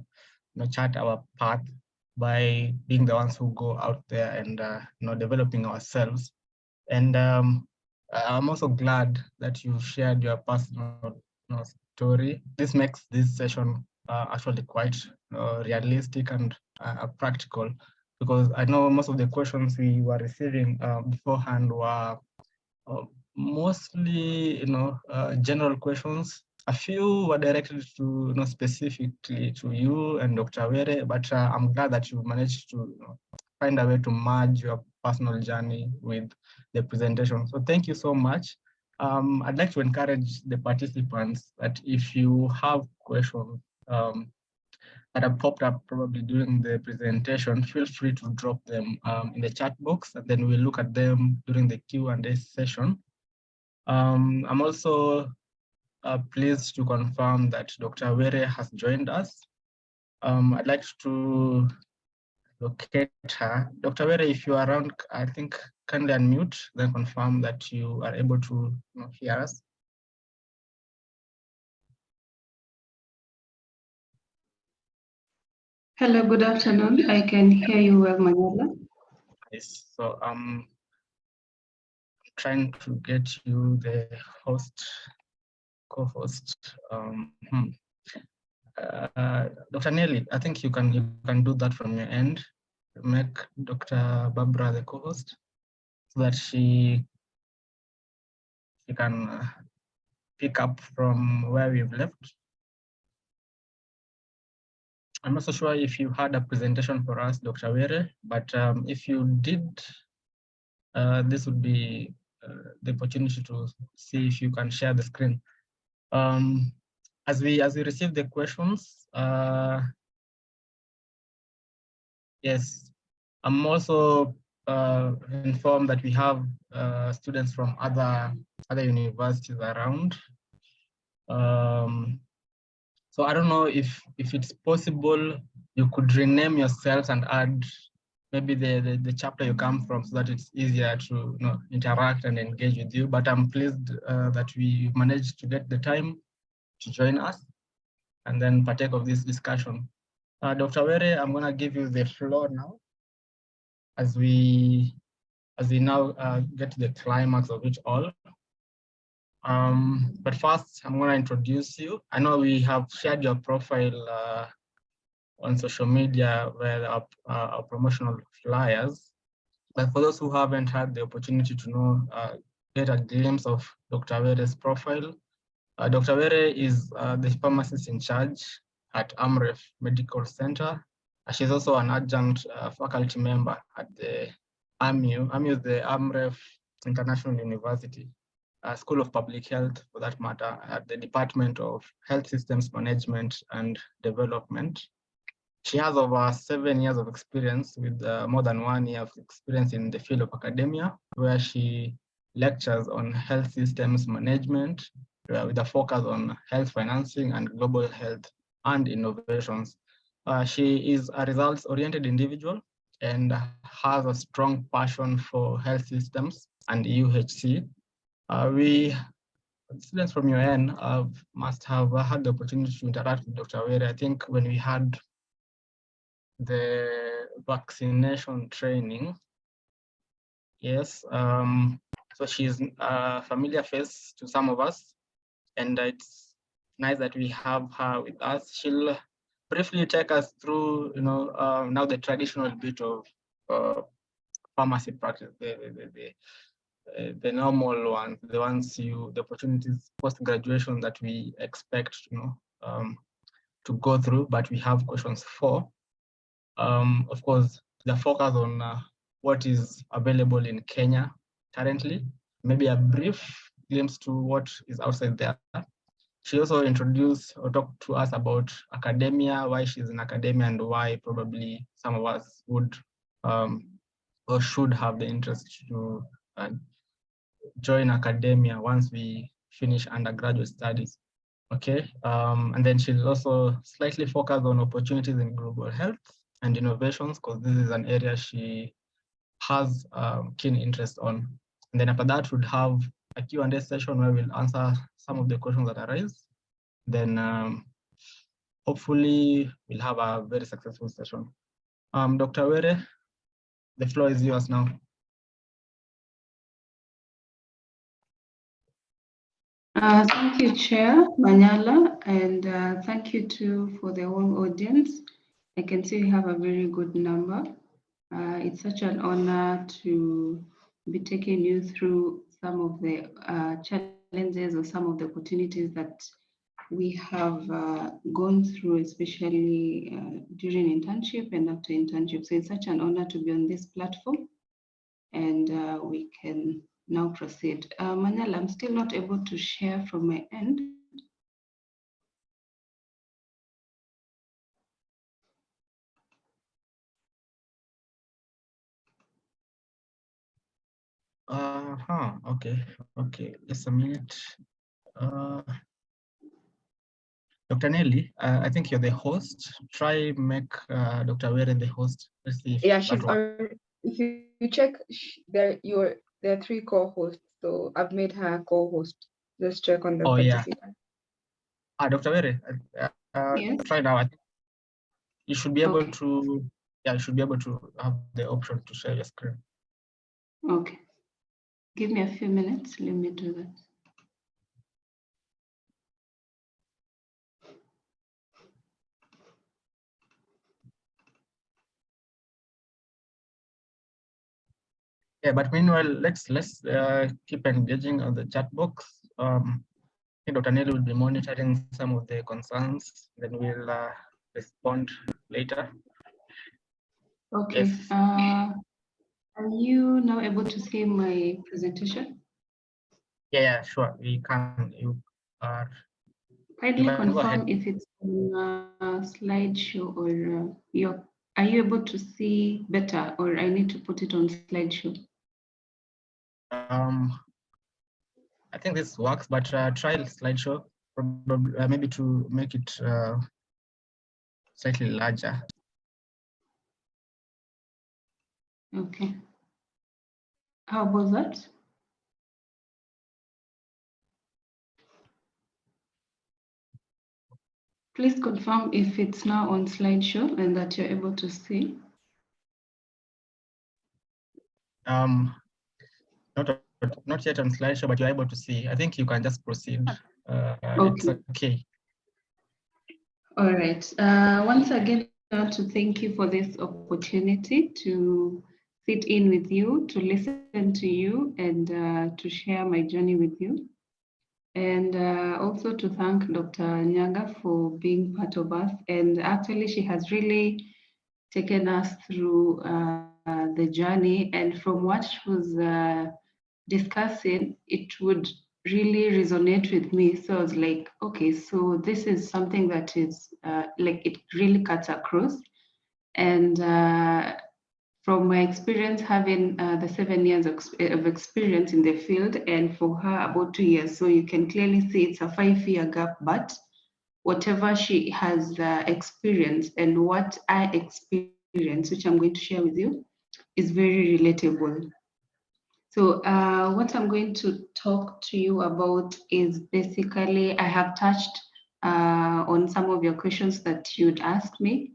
chart our path by being the ones who go out there and developing ourselves. And I'm also glad that you shared your personal story. This makes this session actually quite realistic and practical, because I know most of the questions we were receiving beforehand were mostly, general questions. A few were directed to, specifically to you and Dr. Were, but I'm glad that you managed to find a way to merge your personal journey with the presentation. So thank you so much. I'd like to encourage the participants that if you have questions that have popped up probably during the presentation, feel free to drop them in the chat box, and then we'll look at them during the Q&A session. I'm also pleased to confirm that Dr. Were has joined us. I'd like to locate her. Dr. Were, if you are around, I think kindly unmute, then confirm that you are able to hear us. Hello, good afternoon. I can hear you well, Nyaga. Yes, so I'm trying to get you the host, co-host. Dr. Nelly, I think you can do that from your end. Make Dr. Barbara the co-host so that she can pick up from where we've left. I'm not so sure if you had a presentation for us, Dr. Were, but if you did, this would be the opportunity to see if you can share the screen. As we receive the questions, yes, I'm also informed that we have students from other universities around. So I don't know if it's possible you could rename yourselves and add maybe the chapter you come from, so that it's easier to interact and engage with you. But I'm pleased that we managed to get the time to join us and then partake of this discussion. Dr. Were, I'm going to give you the floor now as we now get to the climax of it all. But first, I'm going to introduce you. I know we have shared your profile on social media with our promotional flyers. But for those who haven't had the opportunity to know, get a glimpse of Dr. Were's profile, Dr. Were is the pharmacist in charge at Amref Medical Centre She's also an adjunct faculty member at the AMIU. AMIU is the Amref International University, School of Public Health, for that matter, at the Department of Health Systems Management and Development. She has over 7 years of experience with more than 1 year of experience in the field of academia, where she lectures on health systems management with a focus on health financing and global health and innovations. She is a results-oriented individual and has a strong passion for health systems and UHC. We students from UN must have had the opportunity to interact with Dr. Were. I think when we had the vaccination training. Yes, so she's a familiar face to some of us, and it's nice that we have her with us. She'll briefly take us through, now the traditional bit of pharmacy practice, the normal ones, the opportunities post-graduation that we expect, to go through, but we have questions for. Of course, the focus on what is available in Kenya currently, maybe a brief glimpse to what is outside there. She also introduced or talked to us about academia, why she's in academia, and why probably some of us would or should have the interest to join academia once we finish undergraduate studies. Okay, and then she'll also slightly focus on opportunities in global health and innovations, because this is an area she has keen interest on. And then after that, we'll have a Q&A session where we'll answer some of the questions that arise. Then hopefully we'll have a very successful session. Dr. Were, the floor is yours now. Thank you, Chair Manyala, and thank you too for the whole audience. I can see you have a very good number. It's such an honor to be taking you through some of the challenges or some of the opportunities that we have gone through, especially during internship and after internship. So it's such an honor to be on this platform, and we can now proceed. Manyala, I'm still not able to share from my end. Okay, just a minute. Dr. Nelly, I think you're the host. Try make Dr. Were the host. Let's see if she's on. If you check, there are 3 co-hosts, so I've made her co-host. Just check on the participant. Yeah. Dr. Were, Yes. Try now. I think you should be able to. Yeah, you should be able to have the option to share your screen. Okay. Give me a few minutes. Let me do that. Yeah, but meanwhile, let's keep engaging on the chat box. Dr. Nelly will be monitoring some of the concerns, then we'll respond later. Okay. Yes. Are you now able to see my presentation? Yeah, sure. We can. You are. Kindly confirm if it's on a slideshow or are you able to see better, or I need to put it on slideshow? I think this works, but try slideshow, probably maybe to make it slightly larger. Okay. How about that? Please confirm if it's now on slideshow and that you're able to see. Not yet on slideshow, but you're able to see. I think you can just proceed. Okay. It's okay. All right. Once again, I want to thank you for this opportunity to sit in with you, to listen to you, and to share my journey with you. And also to thank Dr. Nyaga for being part of us. And actually, she has really taken us through the journey, and from what she was discussing, it would really resonate with me. So I was like, okay, so this is something that is like it really cuts across. And from my experience, having the 7 years of experience in the field, and for her about 2 years, so you can clearly see it's a 5-year gap, but whatever she has experienced and what I experienced, which I'm going to share with you, is very relatable. So what I'm going to talk to you about is basically, I have touched on some of your questions that you'd asked me.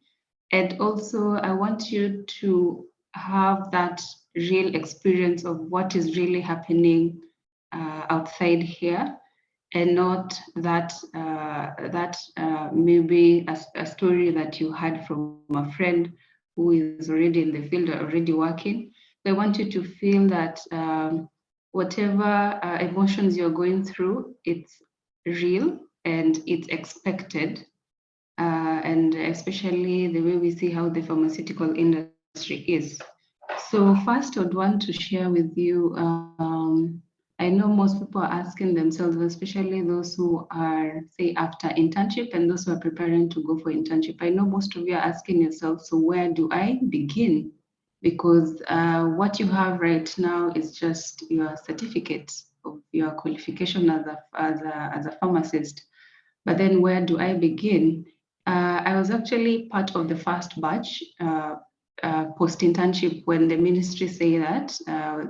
And also I want you to have that real experience of what is really happening outside here, and not that maybe a story that you had from a friend who is already in the field or already working. So I want you to feel that whatever emotions you're going through, it's real and it's expected. And especially the way we see how the pharmaceutical industry is. So first, I'd want to share with you, I know most people are asking themselves, especially those who are, say, after internship and those who are preparing to go for internship. I know most of you are asking yourselves, so where do I begin? Because what you have right now is just your certificate of your qualification as a pharmacist. But then where do I begin? I was actually part of the first batch post-internship when the ministry say that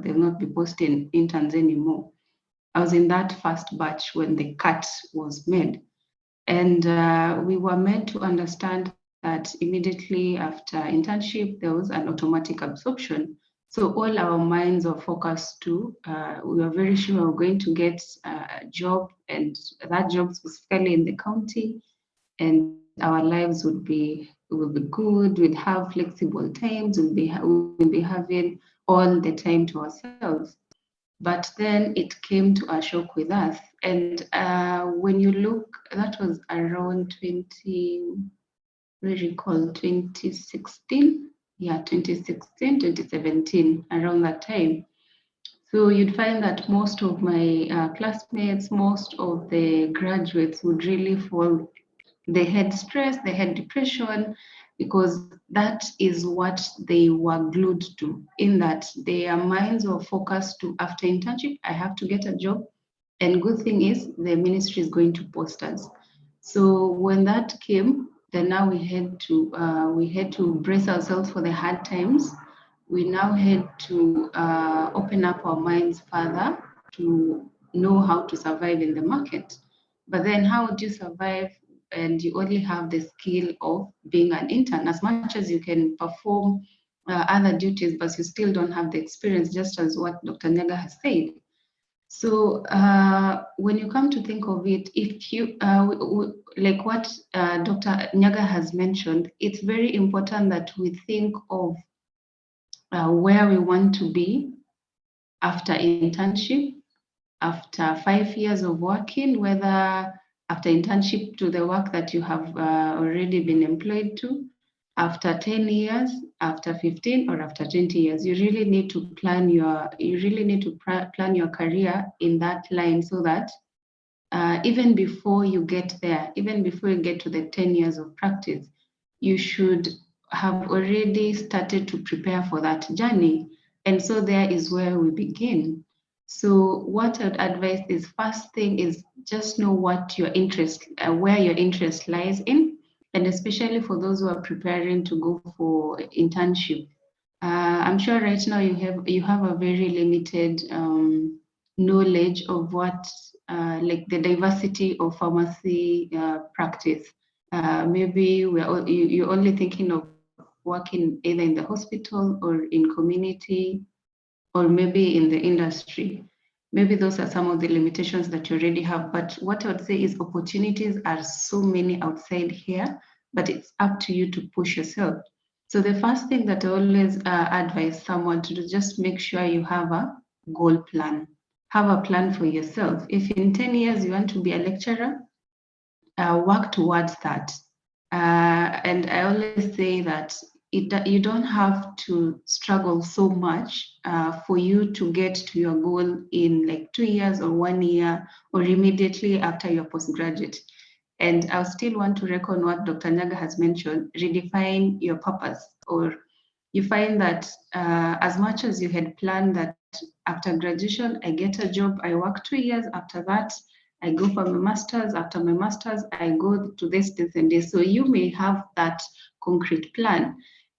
they will not be posting interns anymore. I was in that first batch when the cut was made. And we were meant to understand that immediately after internship, there was an automatic absorption. So all our minds are focused to, we were very sure we were going to get a job, and that job specifically in the county, and our lives would be good, we'd have flexible times, we'll be having all the time to ourselves. But then it came to a shock with us. And when you look, that was around 2016. Yeah, 2016, 2017, around that time. So you'd find that most of my classmates, most of the graduates would really fall. They had stress, they had depression, because that is what they were glued to, in that their minds were focused to, after internship, I have to get a job. And good thing is the ministry is going to post us. So when that came, then now we had to brace ourselves for the hard times. We now had to open up our minds further to know how to survive in the market. But then how would you survive and you only have the skill of being an intern? As much as you can perform other duties, but you still don't have the experience, just as what Dr. Nyaga has said. So when you come to think of it, if you, like what Dr. Nyaga has mentioned, it's very important that we think of where we want to be after internship, after 5 years of working, whether after internship to the work that you have already been employed to, after 10 years, after 15, or after 20 years. You really need to plan your career in that line, so that even before you get there, even before you get to the 10 years of practice, you should have already started to prepare for that journey. And so there is where we begin. So what I'd advise is, first thing is just know what your interest, where your interest lies in, and especially for those who are preparing to go for internship. I'm sure right now you have a very limited knowledge of what, like the diversity of pharmacy practice. Maybe you're only thinking of working either in the hospital or in community, or maybe in the industry. Maybe those are some of the limitations that you already have. But what I would say is opportunities are so many outside here, but it's up to you to push yourself. So the first thing that I always advise someone to do, just make sure you have a goal plan. Have a plan for yourself. If in 10 years you want to be a lecturer, work towards that. And I always say that you don't have to struggle so much for you to get to your goal in like 2 years or 1 year or immediately after your postgraduate. And I still want to reckon what Dr. Nyaga has mentioned, redefine your purpose. Or you find that as much as you had planned that after graduation, I get a job, I work 2 years, after that, I go for my master's, after my master's, I go to this and this. So you may have that concrete plan,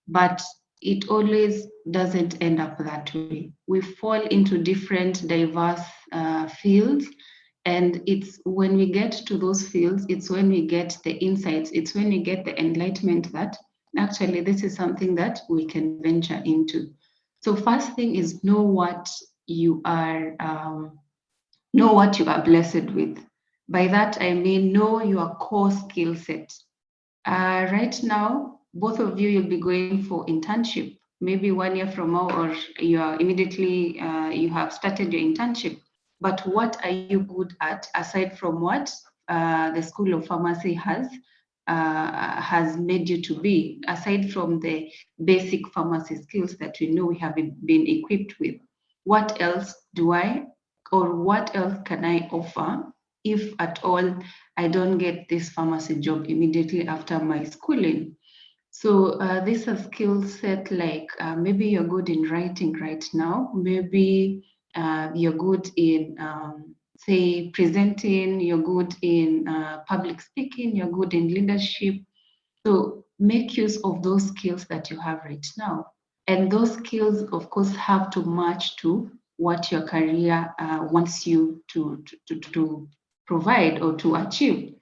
but it always doesn't end up that way. We fall into different diverse fields, and it's when we get to those fields, it's when we get the insights, it's when we get the enlightenment that actually this is something that we can venture into. So first thing is know what you are blessed with. By that I mean know your core skill set. Right now, both of you will be going for internship, maybe 1 year from now, or you are immediately you have started your internship. But what are you good at aside from what the School of Pharmacy has made you to be, aside from the basic pharmacy skills that we know we have been equipped with? What else what else can I offer if at all I don't get this pharmacy job immediately after my schooling? So this is a skill set like maybe you're good in writing right now, maybe you're good in say presenting, you're good in public speaking, you're good in leadership. So make use of those skills that you have right now. And those skills, of course, have to match to what your career wants you to provide or to achieve.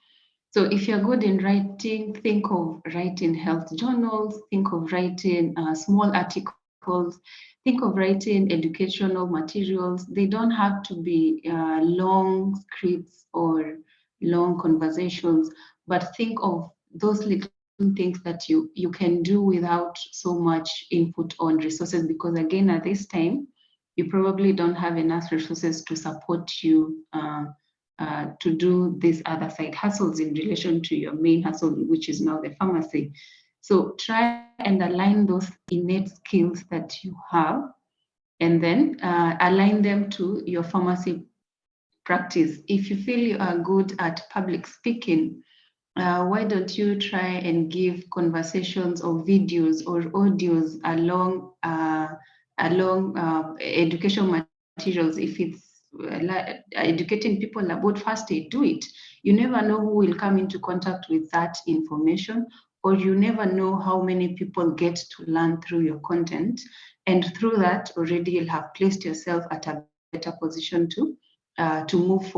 So if you're good in writing, think of writing health journals, think of writing small articles, think of writing educational materials. They don't have to be long scripts or long conversations, but think of those little things that you can do without so much input on resources, because again, at this time, you probably don't have enough resources to support you to do these other side hustles in relation to your main hustle, which is now the pharmacy. So try and align those innate skills that you have, and then align them to your pharmacy practice. If you feel you are good at public speaking, why don't you try and give conversations or videos or audios along educational materials? If it's educating people about first aid, do it. You never know who will come into contact with that information, or you never know how many people get to learn through your content. And through that, already you'll have placed yourself at a better position to move forward.